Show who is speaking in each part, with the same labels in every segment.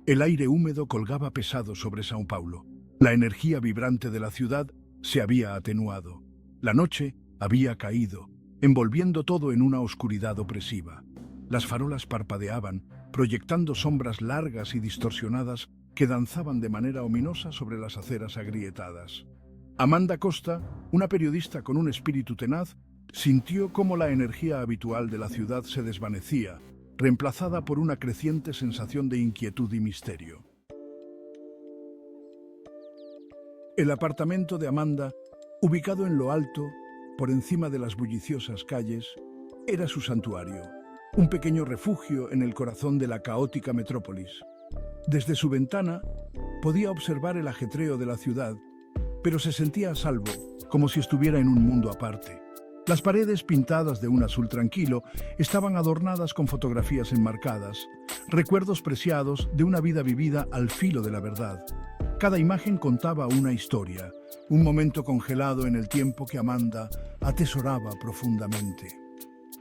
Speaker 1: El aire húmedo colgaba pesado sobre São Paulo. La energía vibrante de la ciudad se había atenuado. La noche había caído, envolviendo todo en una oscuridad opresiva. Las farolas parpadeaban, proyectando sombras largas y distorsionadas que danzaban de manera ominosa sobre las aceras agrietadas. Amanda Costa, una periodista con un espíritu tenaz, sintió cómo la energía habitual de la ciudad se desvanecía, reemplazada por una creciente sensación de inquietud y misterio. El apartamento de Amanda, ubicado en lo alto, por encima de las bulliciosas calles, era su santuario, un pequeño refugio en el corazón de la caótica metrópolis. Desde su ventana podía observar el ajetreo de la ciudad, pero se sentía a salvo, como si estuviera en un mundo aparte. Las paredes pintadas de un azul tranquilo estaban adornadas con fotografías enmarcadas, recuerdos preciados de una vida vivida al filo de la verdad. Cada imagen contaba una historia, un momento congelado en el tiempo que Amanda atesoraba profundamente.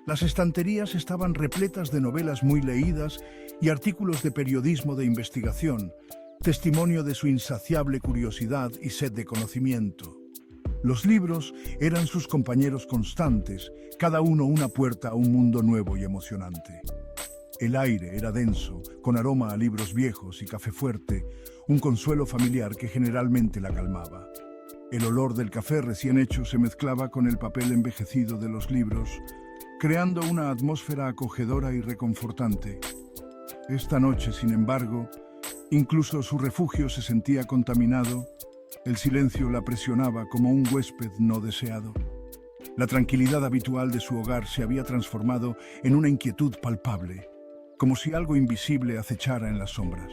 Speaker 1: Las estanterías estaban repletas de novelas muy leídas y artículos de periodismo de investigación, testimonio de su insaciable curiosidad y sed de conocimiento. Los libros eran sus compañeros constantes, cada uno una puerta a un mundo nuevo y emocionante. El aire era denso, con aroma a libros viejos y café fuerte, un consuelo familiar que generalmente la calmaba. El olor del café recién hecho se mezclaba con el papel envejecido de los libros, creando una atmósfera acogedora y reconfortante. Esta noche, sin embargo, incluso su refugio se sentía contaminado. El silencio la presionaba como un huésped no deseado. La tranquilidad habitual de su hogar se había transformado en una inquietud palpable, como si algo invisible acechara en las sombras.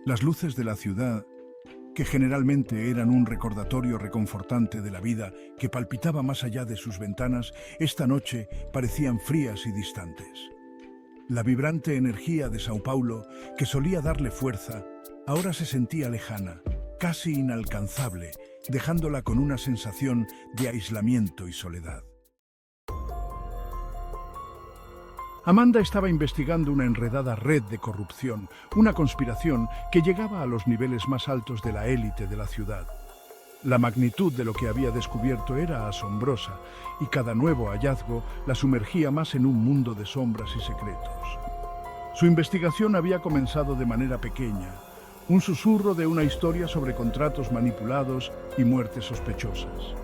Speaker 1: Las luces de la ciudad, que generalmente eran un recordatorio reconfortante de la vida que palpitaba más allá de sus ventanas, esta noche parecían frías y distantes. La vibrante energía de São Paulo, que solía darle fuerza, ahora se sentía lejana, casi inalcanzable, dejándola con una sensación de aislamiento y soledad. Amanda estaba investigando una enredada red de corrupción, una conspiración que llegaba a los niveles más altos de la élite de la ciudad. La magnitud de lo que había descubierto era asombrosa, y cada nuevo hallazgo la sumergía más en un mundo de sombras y secretos. Su investigación había comenzado de manera pequeña, un susurro de una historia sobre contratos manipulados y muertes sospechosas.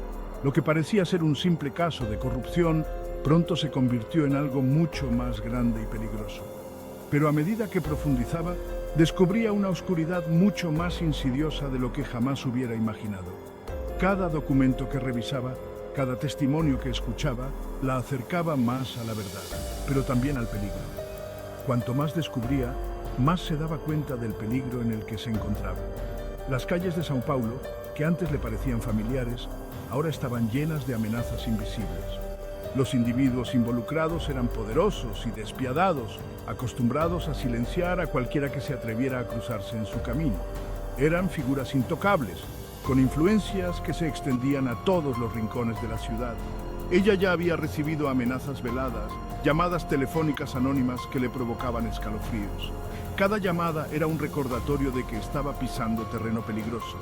Speaker 1: Lo que parecía ser un simple caso de corrupción pronto se convirtió en algo mucho más grande y peligroso. Pero a medida que profundizaba, descubría una oscuridad mucho más insidiosa de lo que jamás hubiera imaginado. Cada documento que revisaba, cada testimonio que escuchaba, la acercaba más a la verdad, pero también al peligro. Cuanto más descubría, más se daba cuenta del peligro en el que se encontraba. Las calles de São Paulo, que antes le parecían familiares, ahora estaban llenas de amenazas invisibles. Los individuos involucrados eran poderosos y despiadados, acostumbrados a silenciar a cualquiera que se atreviera a cruzarse en su camino. Eran figuras intocables, con influencias que se extendían a todos los rincones de la ciudad. Ella ya había recibido amenazas veladas, llamadas telefónicas anónimas que le provocaban escalofríos. Cada llamada era un recordatorio de que estaba pisando terreno peligroso.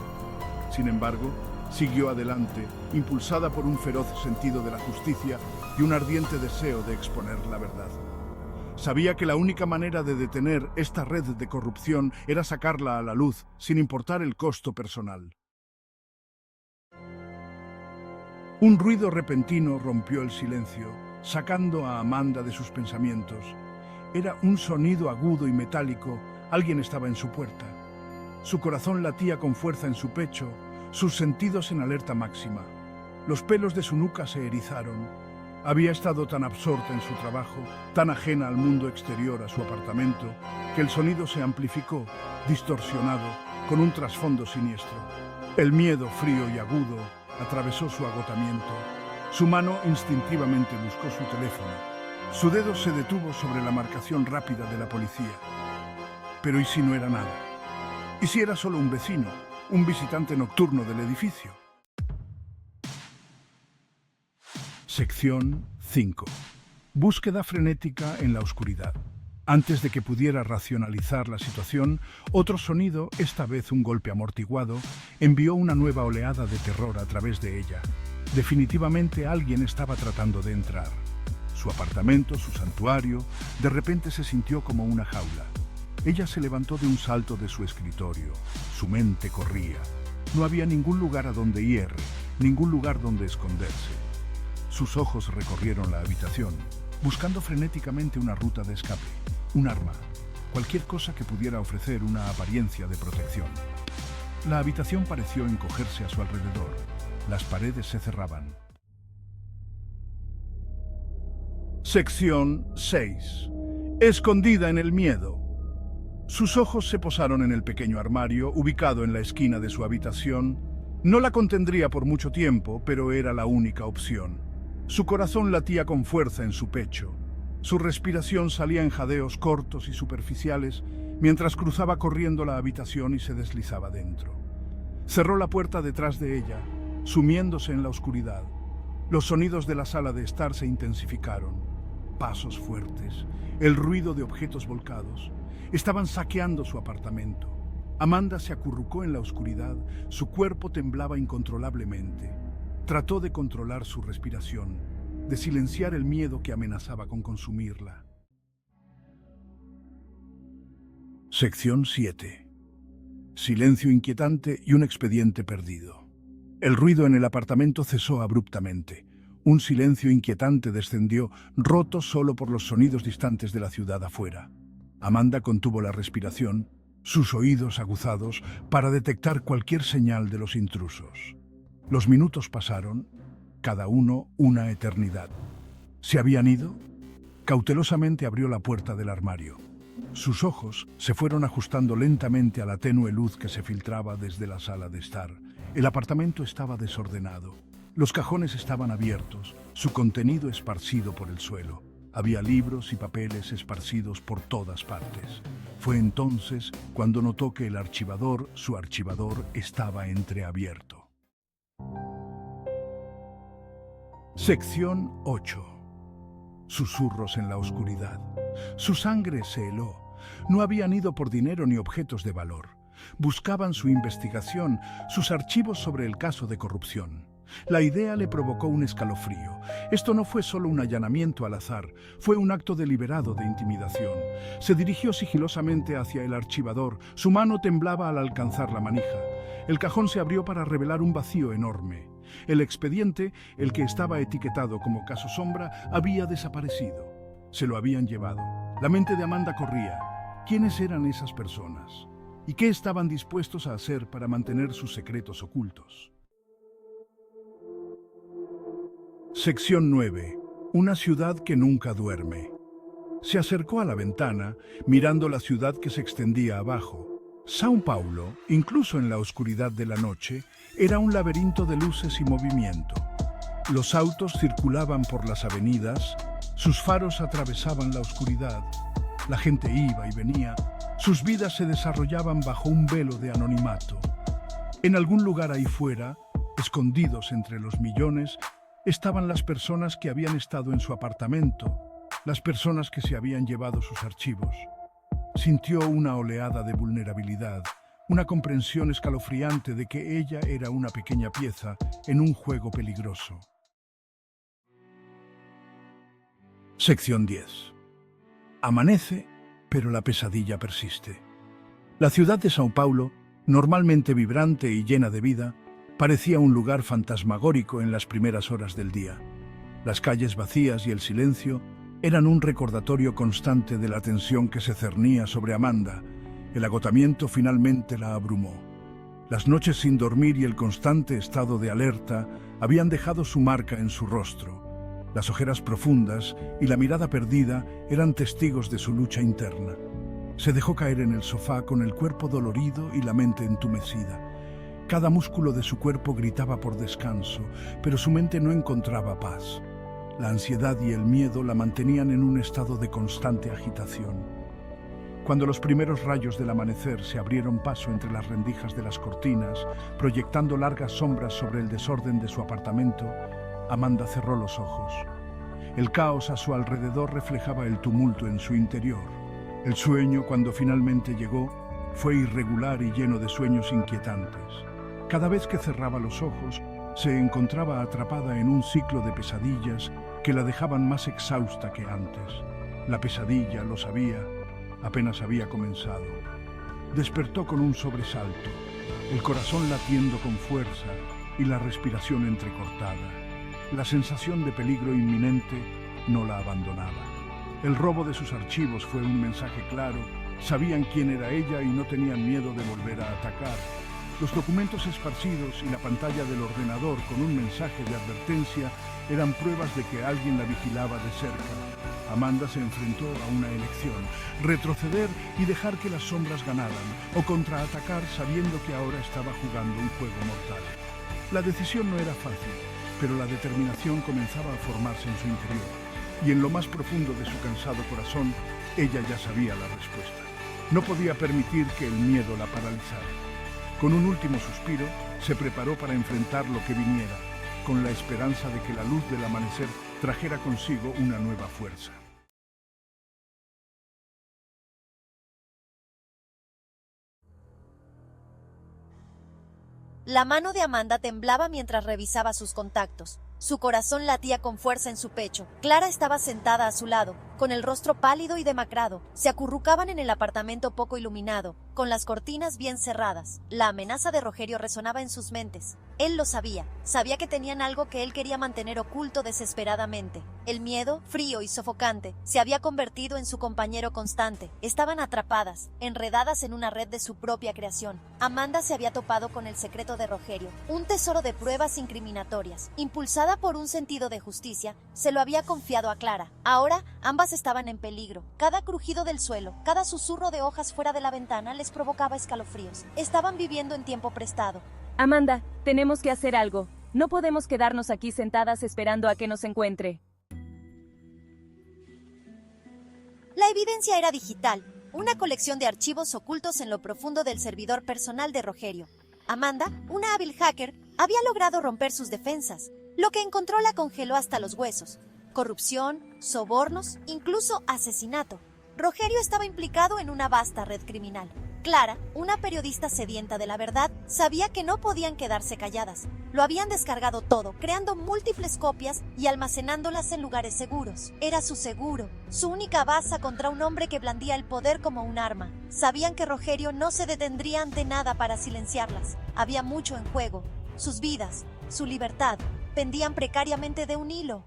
Speaker 1: Sin embargo, siguió adelante, impulsada por un feroz sentido de la justicia y un ardiente deseo de exponer la verdad. Sabía que la única manera de detener esta red de corrupción era sacarla a la luz, sin importar el costo personal. Un ruido repentino rompió el silencio, sacando a Amanda de sus pensamientos. Era un sonido agudo y metálico. Alguien estaba en su puerta. Su corazón latía con fuerza en su pecho, sus sentidos en alerta máxima. Los pelos de su nuca se erizaron. Había estado tan absorta en su trabajo, tan ajena al mundo exterior, a su apartamento, que el sonido se amplificó, distorsionado, con un trasfondo siniestro. El miedo frío y agudo atravesó su agotamiento. Su mano instintivamente buscó su teléfono. Su dedo se detuvo sobre la marcación rápida de la policía. Pero ¿y si no era nada? ¿Y si era solo un vecino, un visitante nocturno del edificio? Sección 5. Búsqueda frenética en la oscuridad. Antes de que pudiera racionalizar la situación, otro sonido, esta vez un golpe amortiguado, envió una nueva oleada de terror a través de ella. Definitivamente alguien estaba tratando de entrar. Su apartamento, su santuario, de repente se sintió como una jaula. Ella se levantó de un salto de su escritorio. Su mente corría. No había ningún lugar a donde ir, ningún lugar donde esconderse. Sus ojos recorrieron la habitación, buscando frenéticamente una ruta de escape, un arma, cualquier cosa que pudiera ofrecer una apariencia de protección. La habitación pareció encogerse a su alrededor. Las paredes se cerraban. Sección 6. Escondida en el miedo. Sus ojos se posaron en el pequeño armario, ubicado en la esquina de su habitación. No la contendría por mucho tiempo, pero era la única opción. Su corazón latía con fuerza en su pecho. Su respiración salía en jadeos cortos y superficiales, mientras cruzaba corriendo la habitación y se deslizaba dentro. Cerró la puerta detrás de ella, sumiéndose en la oscuridad. Los sonidos de la sala de estar se intensificaron. Pasos fuertes, el ruido de objetos volcados. Estaban saqueando su apartamento. Amanda se acurrucó en la oscuridad, su cuerpo temblaba incontrolablemente. Trató de controlar su respiración, de silenciar el miedo que amenazaba con consumirla. Sección 7. Silencio inquietante y un expediente perdido. El ruido en el apartamento cesó abruptamente. Un silencio inquietante descendió, roto solo por los sonidos distantes de la ciudad afuera. Amanda contuvo la respiración, sus oídos aguzados, para detectar cualquier señal de los intrusos. Los minutos pasaron, cada uno una eternidad. ¿Se habían ido? Cautelosamente abrió la puerta del armario. Sus ojos se fueron ajustando lentamente a la tenue luz que se filtraba desde la sala de estar. El apartamento estaba desordenado. Los cajones estaban abiertos, su contenido esparcido por el suelo. Había libros y papeles esparcidos por todas partes. Fue entonces cuando notó que el archivador, su archivador, estaba entreabierto. Sección 8. Susurros en la oscuridad. Su sangre se heló. No habían ido por dinero ni objetos de valor. Buscaban su investigación, sus archivos sobre el caso de corrupción. La idea le provocó un escalofrío. Esto no fue solo un allanamiento al azar, fue un acto deliberado de intimidación. Se dirigió sigilosamente hacia el archivador, su mano temblaba al alcanzar la manija. El cajón se abrió para revelar un vacío enorme. El expediente, el que estaba etiquetado como caso sombra, había desaparecido. Se lo habían llevado. La mente de Amanda corría. ¿Quiénes eran esas personas? ¿Y qué estaban dispuestos a hacer para mantener sus secretos ocultos? Sección 9. Una ciudad que nunca duerme. Se acercó a la ventana, mirando la ciudad que se extendía abajo. São Paulo, incluso en la oscuridad de la noche, era un laberinto de luces y movimiento. Los autos circulaban por las avenidas, sus faros atravesaban la oscuridad, la gente iba y venía, sus vidas se desarrollaban bajo un velo de anonimato. En algún lugar ahí fuera, escondidos entre los millones, estaban las personas que habían estado en su apartamento, las personas que se habían llevado sus archivos. Sintió una oleada de vulnerabilidad, una comprensión escalofriante de que ella era una pequeña pieza en un juego peligroso. Sección 10. Amanece, pero la pesadilla persiste. La ciudad de São Paulo, normalmente vibrante y llena de vida, parecía un lugar fantasmagórico en las primeras horas del día. Las calles vacías y el silencio eran un recordatorio constante de la tensión que se cernía sobre Amanda. El agotamiento finalmente la abrumó. Las noches sin dormir y el constante estado de alerta habían dejado su marca en su rostro. Las ojeras profundas y la mirada perdida eran testigos de su lucha interna. Se dejó caer en el sofá con el cuerpo dolorido y la mente entumecida. Cada músculo de su cuerpo gritaba por descanso, pero su mente no encontraba paz. La ansiedad y el miedo la mantenían en un estado de constante agitación. Cuando los primeros rayos del amanecer se abrieron paso entre las rendijas de las cortinas, proyectando largas sombras sobre el desorden de su apartamento, Amanda cerró los ojos. El caos a su alrededor reflejaba el tumulto en su interior. El sueño, cuando finalmente llegó, fue irregular y lleno de sueños inquietantes. Cada vez que cerraba los ojos, se encontraba atrapada en un ciclo de pesadillas que la dejaban más exhausta que antes. La pesadilla, lo sabía, apenas había comenzado. Despertó con un sobresalto, el corazón latiendo con fuerza y la respiración entrecortada. La sensación de peligro inminente no la abandonaba. El robo de sus archivos fue un mensaje claro. Sabían quién era ella y no tenían miedo de volver a atacar. Los documentos esparcidos y la pantalla del ordenador con un mensaje de advertencia eran pruebas de que alguien la vigilaba de cerca. Amanda se enfrentó a una elección: retroceder y dejar que las sombras ganaran, o contraatacar sabiendo que ahora estaba jugando un juego mortal. La decisión no era fácil, pero la determinación comenzaba a formarse en su interior, y en lo más profundo de su cansado corazón, ella ya sabía la respuesta. No podía permitir que el miedo la paralizara. Con un último suspiro, se preparó para enfrentar lo que viniera, con la esperanza de que la luz del amanecer trajera consigo una nueva fuerza.
Speaker 2: La mano de Amanda temblaba mientras revisaba sus contactos. Su corazón latía con fuerza en su pecho. Clara estaba sentada a su lado, con el rostro pálido y demacrado. Se acurrucaban en el apartamento poco iluminado, con las cortinas bien cerradas. La amenaza de Rogerio resonaba en sus mentes. Él lo sabía. Sabía que tenían algo que él quería mantener oculto desesperadamente. El miedo, frío y sofocante, se había convertido en su compañero constante. Estaban atrapadas, enredadas en una red de su propia creación. Amanda se había topado con el secreto de Rogerio, un tesoro de pruebas incriminatorias. Impulsada por un sentido de justicia, se lo había confiado a Clara. Ahora, ambas estaban en peligro. Cada crujido del suelo, cada susurro de hojas fuera de la ventana les provocaba escalofríos. Estaban viviendo en tiempo prestado.
Speaker 3: Amanda, tenemos que hacer algo. No podemos quedarnos aquí sentadas esperando a que nos encuentre.
Speaker 2: La evidencia era digital, una colección de archivos ocultos en lo profundo del servidor personal de Rogerio. Amanda, una hábil hacker, había logrado romper sus defensas. Lo que encontró la congeló hasta los huesos. Corrupción, sobornos, incluso asesinato. Rogerio estaba implicado en una vasta red criminal. Clara, una periodista sedienta de la verdad, sabía que no podían quedarse calladas. Lo habían descargado todo, creando múltiples copias y almacenándolas en lugares seguros. Era su seguro, su única baza contra un hombre que blandía el poder como un arma. Sabían que Rogerio no se detendría ante nada para silenciarlas. Había mucho en juego. Sus vidas, su libertad, pendían precariamente de un hilo.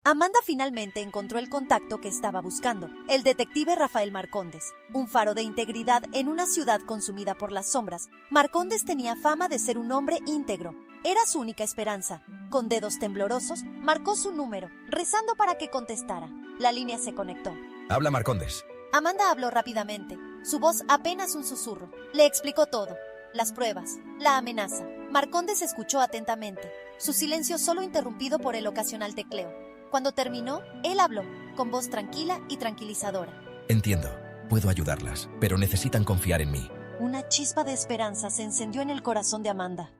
Speaker 2: Amanda finalmente encontró el contacto que estaba buscando, el detective Rafael Marcondes. Un faro de integridad en una ciudad consumida por las sombras, Marcondes tenía fama de ser un hombre íntegro. Era su única esperanza. Con dedos temblorosos, marcó su número, rezando para que contestara. La línea se conectó.
Speaker 4: Habla Marcondes.
Speaker 2: Amanda habló rápidamente, su voz apenas un susurro. Le explicó todo, las pruebas, la amenaza. Marcondes escuchó atentamente, su silencio solo interrumpido por el ocasional tecleo. Cuando terminó, él habló, con voz tranquila y tranquilizadora.
Speaker 4: Entiendo, puedo ayudarlas, pero necesitan confiar en mí.
Speaker 2: Una chispa de esperanza se encendió en el corazón de Amanda.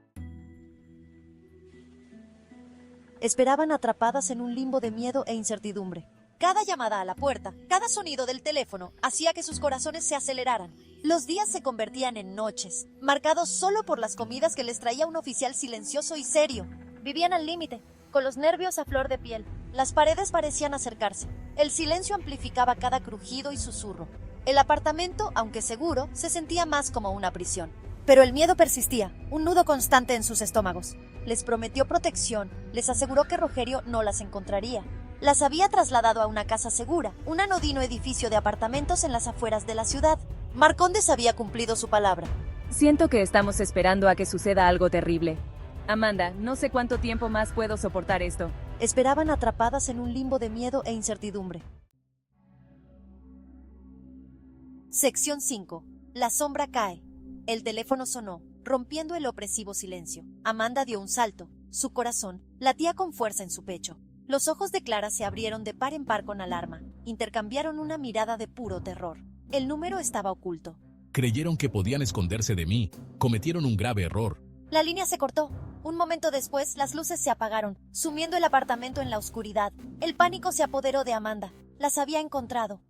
Speaker 2: Esperaban atrapadas en un limbo de miedo e incertidumbre. Cada llamada a la puerta, cada sonido del teléfono, hacía que sus corazones se aceleraran. Los días se convertían en noches, marcados solo por las comidas que les traía un oficial silencioso y serio. Vivían al límite, con los nervios a flor de piel. Las paredes parecían acercarse. El silencio amplificaba cada crujido y susurro. El apartamento, aunque seguro, se sentía más como una prisión. Pero el miedo persistía, un nudo constante en sus estómagos. Les prometió protección, les aseguró que Rogerio no las encontraría. Las había trasladado a una casa segura, un anodino edificio de apartamentos en las afueras de la ciudad. Marcondes había cumplido su palabra.
Speaker 3: Siento que estamos esperando a que suceda algo terrible. Amanda, no sé cuánto tiempo más puedo soportar esto.
Speaker 2: Esperaban atrapadas en un limbo de miedo e incertidumbre. Sección 5. La sombra cae. El teléfono sonó, rompiendo el opresivo silencio. Amanda dio un salto. Su corazón latía con fuerza en su pecho. Los ojos de Clara se abrieron de par en par con alarma. Intercambiaron una mirada de puro terror. El número estaba oculto.
Speaker 5: Creyeron que podían esconderse de mí. Cometieron un grave error.
Speaker 2: La línea se cortó. Un momento después, las luces se apagaron, sumiendo el apartamento en la oscuridad. El pánico se apoderó de Amanda. las había encontrado.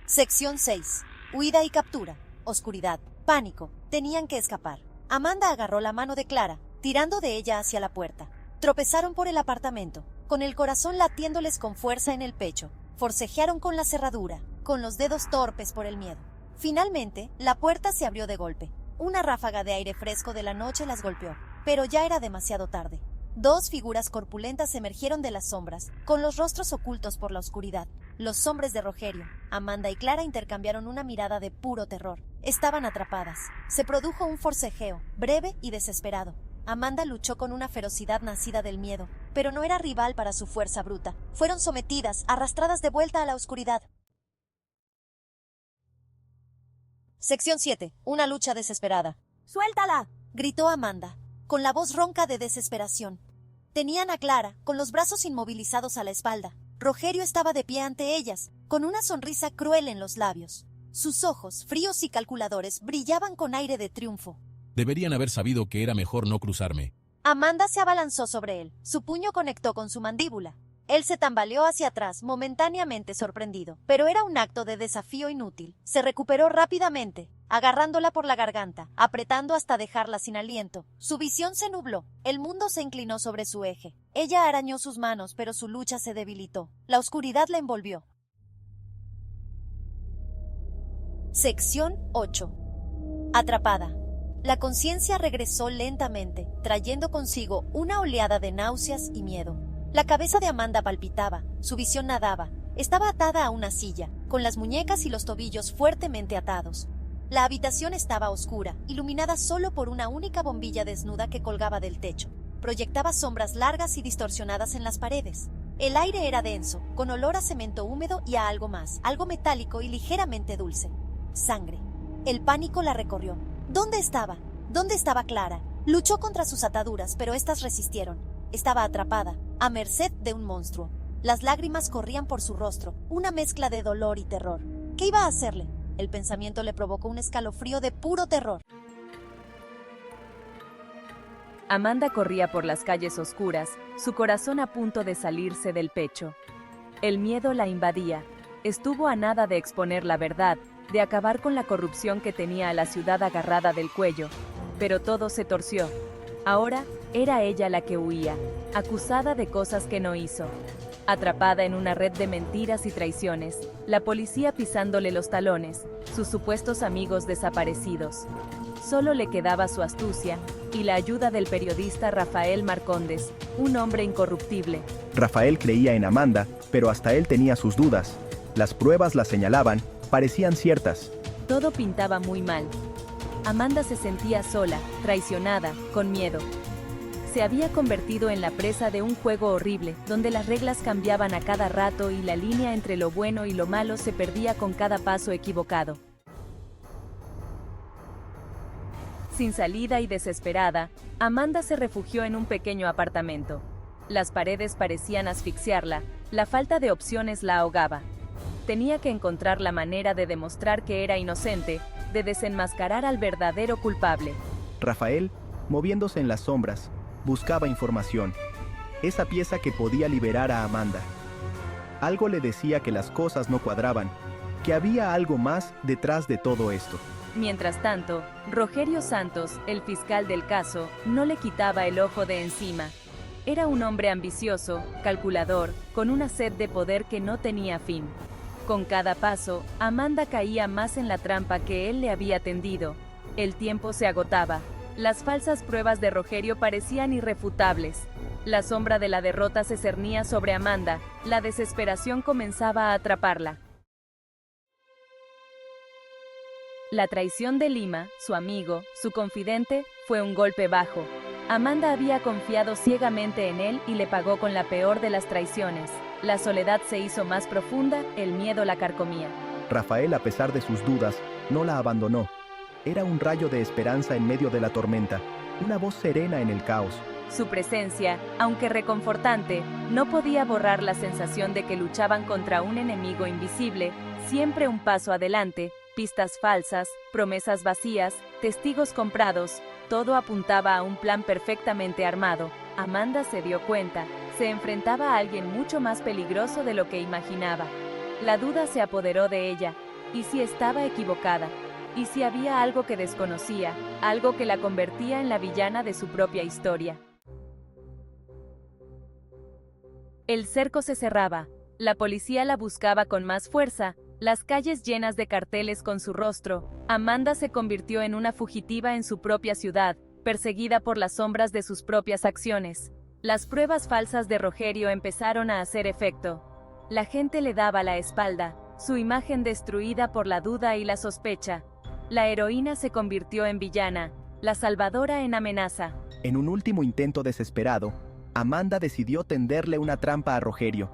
Speaker 2: Sección 6. Huida y captura. Oscuridad. Pánico. Tenían que escapar. Amanda agarró la mano de Clara, tirando de ella hacia la puerta. Tropezaron por el apartamento, con el corazón latiéndoles con fuerza en el pecho. Forcejearon con la cerradura, con los dedos torpes por el miedo. Finalmente, la puerta se abrió de golpe. Una ráfaga de aire fresco de la noche las golpeó, pero ya era demasiado tarde. Dos figuras corpulentas emergieron de las sombras, con los rostros ocultos por la oscuridad. Los hombres de Rogerio, Amanda y Clara intercambiaron una mirada de puro terror. Estaban atrapadas. Se produjo un forcejeo, breve y desesperado. Amanda luchó con una ferocidad nacida del miedo, pero no era rival para su fuerza bruta. Fueron sometidas, arrastradas de vuelta a la oscuridad. Sección 7. Una lucha desesperada. ¡Suéltala!, gritó Amanda, con la voz ronca de desesperación. Tenían a Clara, con los brazos inmovilizados a la espalda. Rogerio estaba de pie ante ellas, con una sonrisa cruel en los labios. Sus ojos, fríos y calculadores, brillaban con aire de triunfo.
Speaker 5: Deberían haber sabido que era mejor no cruzarme.
Speaker 2: Amanda se abalanzó sobre él. Su puño conectó con su mandíbula. Él se tambaleó hacia atrás, momentáneamente sorprendido, pero era un acto de desafío inútil. Se recuperó rápidamente, agarrándola por la garganta, apretando hasta dejarla sin aliento. Su visión se nubló, el mundo se inclinó sobre su eje. Ella arañó sus manos, pero su lucha se debilitó. La oscuridad la envolvió. Sección 8. Atrapada. La conciencia regresó lentamente, trayendo consigo una oleada de náuseas y miedo. La cabeza de Amanda palpitaba, su visión nadaba. Estaba atada a una silla, con las muñecas y los tobillos fuertemente atados. La habitación estaba oscura, iluminada solo por una única bombilla desnuda que colgaba del techo. Proyectaba sombras largas y distorsionadas en las paredes. El aire era denso, con olor a cemento húmedo y a algo más, algo metálico y ligeramente dulce. Sangre. El pánico la recorrió. ¿Dónde estaba? ¿Dónde estaba Clara? Luchó contra sus ataduras, pero éstas resistieron. Estaba atrapada, a merced de un monstruo. Las lágrimas corrían por su rostro, una mezcla de dolor y terror. ¿Qué iba a hacerle? El pensamiento le provocó un escalofrío de puro terror.
Speaker 3: Amanda corría por las calles oscuras, su corazón a punto de salirse del pecho. El miedo la invadía. Estuvo a nada de exponer la verdad, de acabar con la corrupción que tenía a la ciudad agarrada del cuello. Pero todo se torció. Ahora era ella la que huía, acusada de cosas que no hizo. Atrapada en una red de mentiras y traiciones, la policía pisándole los talones, sus supuestos amigos desaparecidos. Solo le quedaba su astucia y la ayuda del periodista Rafael Marcondes, un hombre incorruptible.
Speaker 6: Rafael creía en Amanda, pero hasta él tenía sus dudas. Las pruebas la señalaban, parecían ciertas.
Speaker 3: Todo pintaba muy mal. Amanda se sentía sola, traicionada, con miedo. Se había convertido en la presa de un juego horrible, donde las reglas cambiaban a cada rato y la línea entre lo bueno y lo malo se perdía con cada paso equivocado. Sin salida y desesperada, Amanda se refugió en un pequeño apartamento. Las paredes parecían asfixiarla, la falta de opciones la ahogaba. Tenía que encontrar la manera de demostrar que era inocente, de desenmascarar al verdadero culpable.
Speaker 6: Rafael, moviéndose en las sombras, buscaba información. Esa pieza que podía liberar a Amanda. Algo le decía que las cosas no cuadraban, que había algo más detrás de todo esto.
Speaker 3: Mientras tanto, Rogerio Santos, el fiscal del caso, no le quitaba el ojo de encima. Era un hombre ambicioso, calculador, con una sed de poder que no tenía fin. Con cada paso, Amanda caía más en la trampa que él le había tendido. El tiempo se agotaba. Las falsas pruebas de Rogerio parecían irrefutables. La sombra de la derrota se cernía sobre Amanda. La desesperación comenzaba a atraparla. La traición de Lima, su amigo, su confidente, fue un golpe bajo. Amanda había confiado ciegamente en él y le pagó con la peor de las traiciones. La soledad se hizo más profunda, el miedo la carcomía.
Speaker 6: Rafael, a pesar de sus dudas, no la abandonó. Era un rayo de esperanza en medio de la tormenta, una voz serena en el caos.
Speaker 3: Su presencia, aunque reconfortante, no podía borrar la sensación de que luchaban contra un enemigo invisible, siempre un paso adelante, pistas falsas, promesas vacías, testigos comprados, todo apuntaba a un plan perfectamente armado. Amanda se dio cuenta, se enfrentaba a alguien mucho más peligroso de lo que imaginaba. La duda se apoderó de ella. ¿Y si estaba equivocada? ¿Y si había algo que desconocía, algo que la convertía en la villana de su propia historia? El cerco se cerraba. La policía la buscaba con más fuerza, las calles llenas de carteles con su rostro. Amanda se convirtió en una fugitiva en su propia ciudad, perseguida por las sombras de sus propias acciones. Las pruebas falsas de Rogerio empezaron a hacer efecto. La gente le daba la espalda, su imagen destruida por la duda y la sospecha. La heroína se convirtió en villana, la salvadora en amenaza.
Speaker 6: En un último intento desesperado, Amanda decidió tenderle una trampa a Rogerio.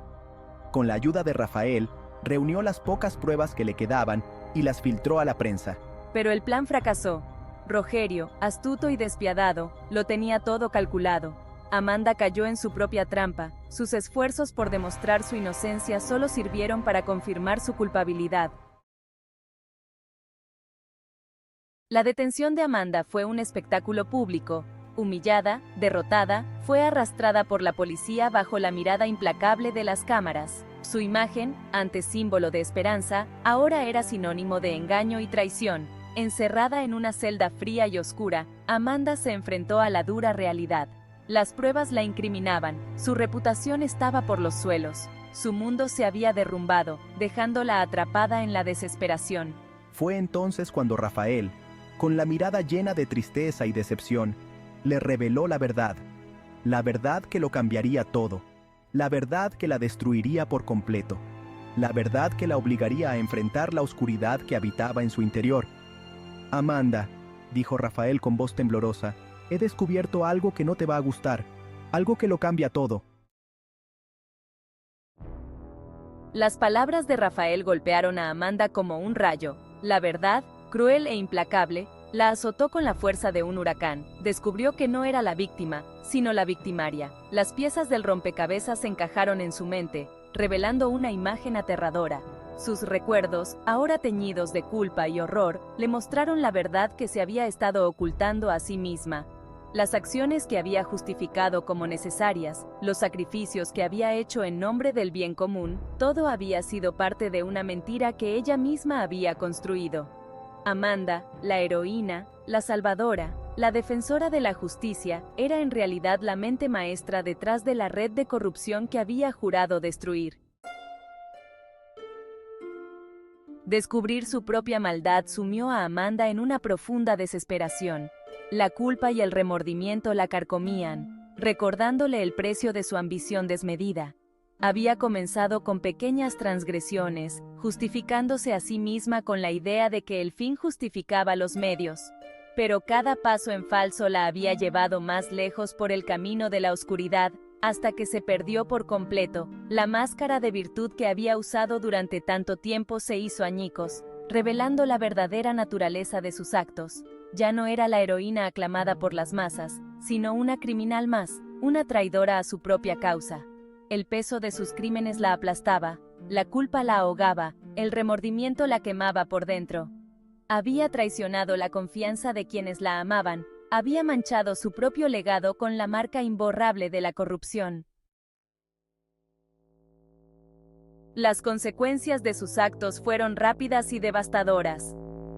Speaker 6: Con la ayuda de Rafael, reunió las pocas pruebas que le quedaban y las filtró a la prensa.
Speaker 3: Pero el plan fracasó. Rogerio, astuto y despiadado, lo tenía todo calculado. Amanda cayó en su propia trampa. Sus esfuerzos por demostrar su inocencia solo sirvieron para confirmar su culpabilidad. La detención de Amanda fue un espectáculo público. Humillada, derrotada, fue arrastrada por la policía bajo la mirada implacable de las cámaras. Su imagen, antes símbolo de esperanza, ahora era sinónimo de engaño y traición. Encerrada en una celda fría y oscura, Amanda se enfrentó a la dura realidad. Las pruebas la incriminaban, su reputación estaba por los suelos. Su mundo se había derrumbado, dejándola atrapada en la desesperación.
Speaker 6: Fue entonces cuando Rafael, con la mirada llena de tristeza y decepción, le reveló la verdad que lo cambiaría todo, la verdad que la destruiría por completo, la verdad que la obligaría a enfrentar la oscuridad que habitaba en su interior. Amanda, dijo Rafael con voz temblorosa, he descubierto algo que no te va a gustar, algo que lo cambia todo.
Speaker 3: Las palabras de Rafael golpearon a Amanda como un rayo. La verdad, cruel e implacable, la azotó con la fuerza de un huracán. Descubrió que no era la víctima, sino la victimaria. Las piezas del rompecabezas se encajaron en su mente, revelando una imagen aterradora. Sus recuerdos, ahora teñidos de culpa y horror, le mostraron la verdad que se había estado ocultando a sí misma. Las acciones que había justificado como necesarias, los sacrificios que había hecho en nombre del bien común, todo había sido parte de una mentira que ella misma había construido. Amanda, la heroína, la salvadora, la defensora de la justicia, era en realidad la mente maestra detrás de la red de corrupción que había jurado destruir. Descubrir su propia maldad sumió a Amanda en una profunda desesperación. La culpa y el remordimiento la carcomían, recordándole el precio de su ambición desmedida. Había comenzado con pequeñas transgresiones, justificándose a sí misma con la idea de que el fin justificaba los medios. Pero cada paso en falso la había llevado más lejos por el camino de la oscuridad, hasta que se perdió por completo. La máscara de virtud que había usado durante tanto tiempo se hizo añicos, revelando la verdadera naturaleza de sus actos. Ya no era la heroína aclamada por las masas, sino una criminal más, una traidora a su propia causa. El peso de sus crímenes la aplastaba, la culpa la ahogaba, el remordimiento la quemaba por dentro. Había traicionado la confianza de quienes la amaban, había manchado su propio legado con la marca imborrable de la corrupción. Las consecuencias de sus actos fueron rápidas y devastadoras.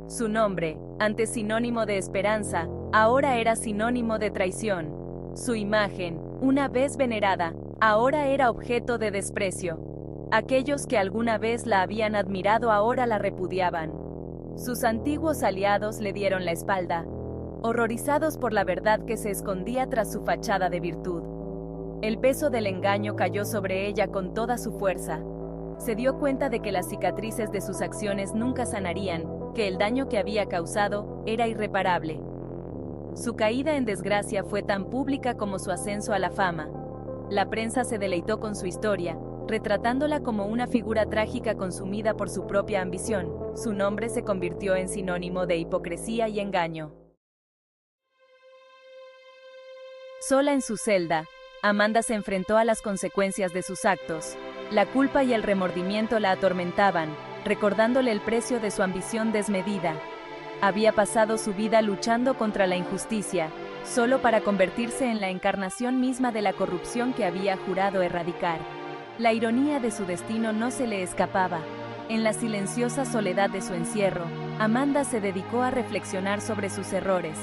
Speaker 3: Su nombre, antes sinónimo de esperanza, ahora era sinónimo de traición. Su imagen, una vez venerada, ahora era objeto de desprecio. Aquellos que alguna vez la habían admirado ahora la repudiaban. Sus antiguos aliados le dieron la espalda, horrorizados por la verdad que se escondía tras su fachada de virtud. El peso del engaño cayó sobre ella con toda su fuerza. Se dio cuenta de que las cicatrices de sus acciones nunca sanarían, que el daño que había causado era irreparable. Su caída en desgracia fue tan pública como su ascenso a la fama. La prensa se deleitó con su historia, retratándola como una figura trágica consumida por su propia ambición. Su nombre se convirtió en sinónimo de hipocresía y engaño. Sola en su celda, Amanda se enfrentó a las consecuencias de sus actos. La culpa y el remordimiento la atormentaban, recordándole el precio de su ambición desmedida. Había pasado su vida luchando contra la injusticia, solo para convertirse en la encarnación misma de la corrupción que había jurado erradicar. La ironía de su destino no se le escapaba. En la silenciosa soledad de su encierro, Amanda se dedicó a reflexionar sobre sus errores.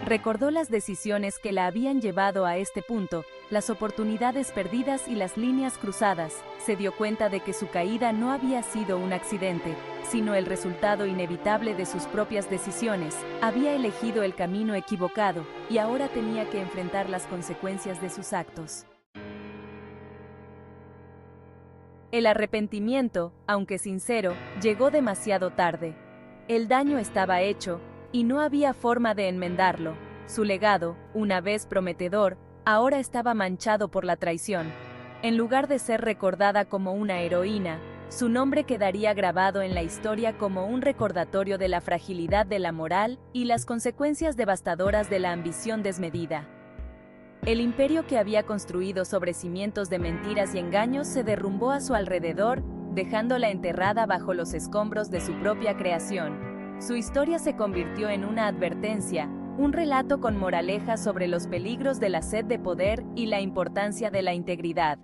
Speaker 3: Recordó las decisiones que la habían llevado a este punto, las oportunidades perdidas y las líneas cruzadas. Se dio cuenta de que su caída no había sido un accidente, sino el resultado inevitable de sus propias decisiones. Había elegido el camino equivocado, y ahora tenía que enfrentar las consecuencias de sus actos. El arrepentimiento, aunque sincero, llegó demasiado tarde. El daño estaba hecho, y no había forma de enmendarlo. Su legado, una vez prometedor, ahora estaba manchado por la traición. En lugar de ser recordada como una heroína, su nombre quedaría grabado en la historia como un recordatorio de la fragilidad de la moral y las consecuencias devastadoras de la ambición desmedida. El imperio que había construido sobre cimientos de mentiras y engaños se derrumbó a su alrededor, dejándola enterrada bajo los escombros de su propia creación. Su historia se convirtió en una advertencia, un relato con moraleja sobre los peligros de la sed de poder y la importancia de la integridad.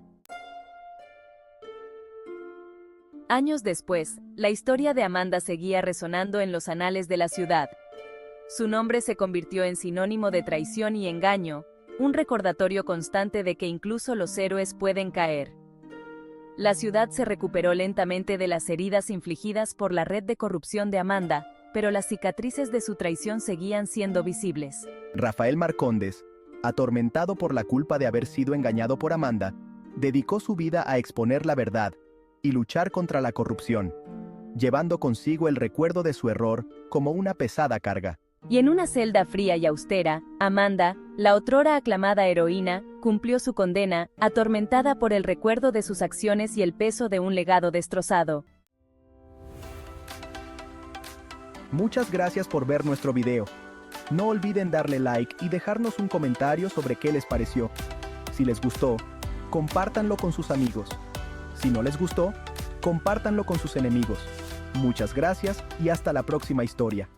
Speaker 3: Años después, la historia de Amanda seguía resonando en los anales de la ciudad. Su nombre se convirtió en sinónimo de traición y engaño, un recordatorio constante de que incluso los héroes pueden caer. La ciudad se recuperó lentamente de las heridas infligidas por la red de corrupción de Amanda, pero las cicatrices de su traición seguían siendo visibles.
Speaker 6: Rafael Marcondes, atormentado por la culpa de haber sido engañado por Amanda, dedicó su vida a exponer la verdad y luchar contra la corrupción, llevando consigo el recuerdo de su error como una pesada carga.
Speaker 3: Y en una celda fría y austera, Amanda, la otrora aclamada heroína, cumplió su condena, atormentada por el recuerdo de sus acciones y el peso de un legado destrozado.
Speaker 6: Muchas gracias por ver nuestro video. No olviden darle like y dejarnos un comentario sobre qué les pareció. Si les gustó, compártanlo con sus amigos. Si no les gustó, compártanlo con sus enemigos. Muchas gracias y hasta la próxima historia.